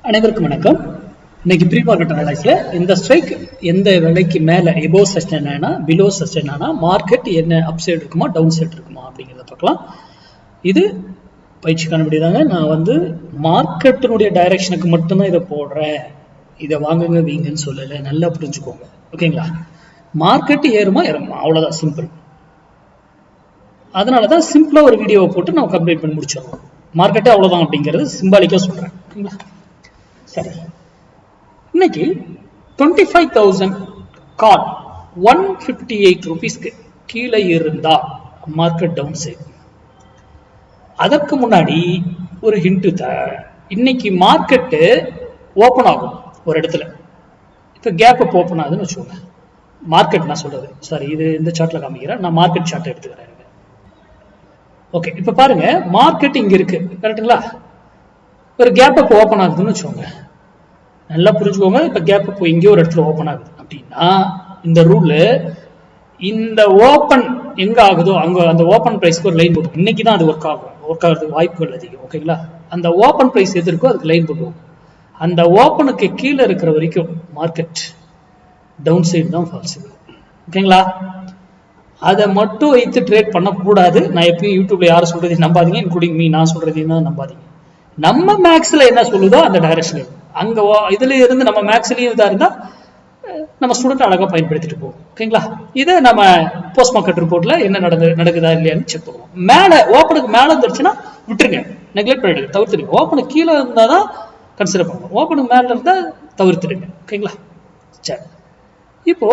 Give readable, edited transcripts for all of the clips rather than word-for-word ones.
அனைவருக்கும் வணக்கம். இன்னைக்கு ப்ரீ மார்க்கெட் அனலைஸ்ல இந்த ஸ்ட்ரைக் எந்த விலைக்கு மேல எபோ சஸ்டெயின் ஆனா பிலோ சஸ்டெயின் ஆனா மார்க்கெட் என்ன அப் சைடு இருக்குமா டவுன் சைடு இருக்குமா அப்படிங்கிறத பார்க்கலாம். இது பயிற்சிக்கான முடியுதாங்க. நான் மார்க்கெட்டினுடைய டைரக்ஷனுக்கு மட்டும்தான் இதை போடுறேன், இதை வாங்குங்க வீங்கன்னு சொல்லலை. நல்லா புரிஞ்சுக்கோங்க, ஓகேங்களா? மார்க்கெட் ஏறுமா இறங்குமா, அவ்வளவுதான், சிம்பிள். அதனாலதான் சிம்பிளா ஒரு வீடியோவை போட்டு நம்ம கம்ப்ளீட் பண்ணி முடிச்சிடறோம். மார்க்கெட்டே அவ்வளவுதான் அப்படிங்கிறது சிம்பாலிக்கா சொல்றேன், ஓகேங்களா? சரி, இன்னைக்கு 25,000 கால் 158 ரூபீஸ்க்கு கீழே இருந்தா மார்க்கெட் டவுன் சைடு. அதற்கு முன்னாடி ஒரு ஹிண்ட் இன்னைக்கு மார்க்கெட்டு ஓப்பன் ஆகும் ஒரு இடத்துல. இப்ப கேப் அப் ஓப்பன் ஆகுதுன்னு வச்சுக்கோங்க. மார்க்கெட் நான் சொல்றது சாரி, இது இந்த சார்ட்ல காமிக்கிறேன். நான் மார்க்கெட் சார்ட் எடுத்துக்கிறேன். ஓகே, இப்ப பாருங்க, மார்க்கெட் இங்க இருக்கு, கரெக்டுங்களா? ஒரு கேப் அப் ஓப்பன் ஆகுதுன்னு வச்சுக்கோங்க. நல்லா புரிஞ்சுக்கோங்க. இப்ப கேப் அப் எங்கேயோ ஒரு இடத்துல ஓப்பன் ஆகுது அப்படின்னா இந்த ரூல் இந்த ஓப்பன் எங்க ஆகுதோ அங்க அந்த ஓப்பன் பிரைஸ்க்கு ஒரு லைன் போடும். இன்னைக்கு தான் அது ஒர்க் ஆகுறதுக்கு வாய்ப்புகள் அதிகம், ஓகேங்களா? அந்த ஓப்பன் பிரைஸ் எது இருக்கோ அதுக்கு லைன் போடுவோம். அந்த ஓப்பனுக்கு கீழே இருக்கிற வரைக்கும் மார்க்கெட் டவுன் சைடு தான் பாசிபிள், ஓகேங்களா? அதை மட்டும் வைத்து ட்ரேட் பண்ணக்கூடாது. நான் எப்பயும் யூடியூப்ல யாரும் சொல்றதையும் நம்பாதீங்க, இன்க்ளூடிங் மீ. நான் சொல்றதையும் தான் நம்பாதீங்க. நம்ம மேக்ஸ்ல என்ன சொல்லுதோ அந்த டைரக்ஷன் அங்க இதுல இருந்து நம்ம மேக்ஸ்லயும் இதா இருந்தா நம்ம ஸ்டூடெண்ட் அழகா பயன்படுத்திட்டு போவோம், ஓகேங்களா? இதை நம்ம போஸ்ட் மார்க்கெட் ரிப்போர்ட்ல என்ன நடக்குதா இல்லையான்னு செக் பண்ணுவோம். மேல ஓப்பனுக்கு மேல இருந்துச்சுன்னா விட்டுருங்க, நெக்லெக்ட் பண்ணிடுங்க, தவிர்த்துடுங்க. ஓப்பனுக்கு கீழே இருந்தாதான் கன்சிடர் பண்ணுவோம். ஓப்பனுக்கு மேல இருந்தா தவிர்த்துடுங்க, ஓகேங்களா? சரி, இப்போ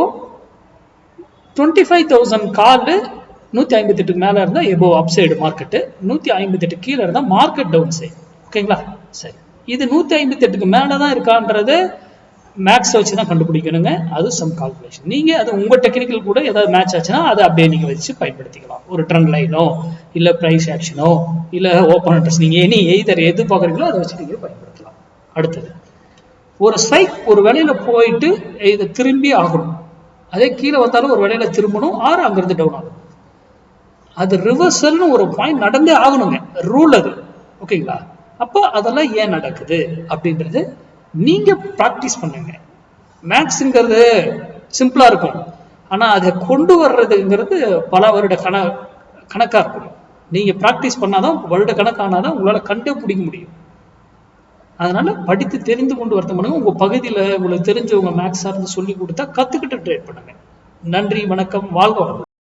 25,000 கால் 158 மேல இருந்தா எபோ அப் சைடு மார்க்கெட், 158 கீழே இருந்தா மார்க்கெட் டவுன் சைடு, ஓகேங்களா? சரி, இது 158க்கு மேலதான் இருக்கான்றது மேக்ஸ் வச்சுதான் கண்டுபிடிக்கணுங்க. அது சம் கால்குலேஷன். நீங்க அது உங்க டெக்னிக்கல் கூட ஏதாவது மேட்ச் ஆச்சுன்னா அதை அப்படியே நீங்க வச்சு பயன்படுத்திக்கலாம். ஒரு ட்ரெண்ட் லைனோ இல்ல பிரைஸ் ஆக்ஷனோ இல்ல ஓப்பன் இன்ட்ரெஸ்ட், நீங்க எது பாக்குறீங்களோ அதை வச்சு நீங்க பயன்படுத்தலாம். அடுத்தது, ஒரு ஸ்ட்ரைக் ஒரு வேலையில போயிட்டு இதை திரும்பி ஆகணும். அதே கீழே வந்தாலும் ஒரு வேலையில திரும்பணும், ஆறு அங்கிருந்து டவுன் ஆகும். அது ரிவர்சல்னு ஒரு பாயிண்ட் நடந்தே ஆகணுங்க, ரூல் அது, ஓகேங்களா? அப்போ அதெல்லாம் ஏன் நடக்குது அப்படின்றது நீங்க பிராக்டிஸ் பண்ணுங்க. மேக்ஸ்ங்கிறது சிம்பிளா இருக்கும், ஆனா அதை கொண்டு வர்றதுங்கிறது பல வருட கணக்கா இருக்கும். நீங்க பிராக்டிஸ் பண்ணாதான், வருட கணக்கானாதான் உங்களால கண்டுபிடிக்க முடியும். அதனால படித்து தெரிந்து கொண்டு வருத்தம் பண்ணுங்க. உங்க பகுதியில் உங்களுக்கு தெரிஞ்சவங்க மேக்ஸ் சார்ந்து சொல்லி கொடுத்தா கத்துக்கிட்டு ட்ரேட் பண்ணுங்க. நன்றி, வணக்கம், வாழ்க வளமுடன்.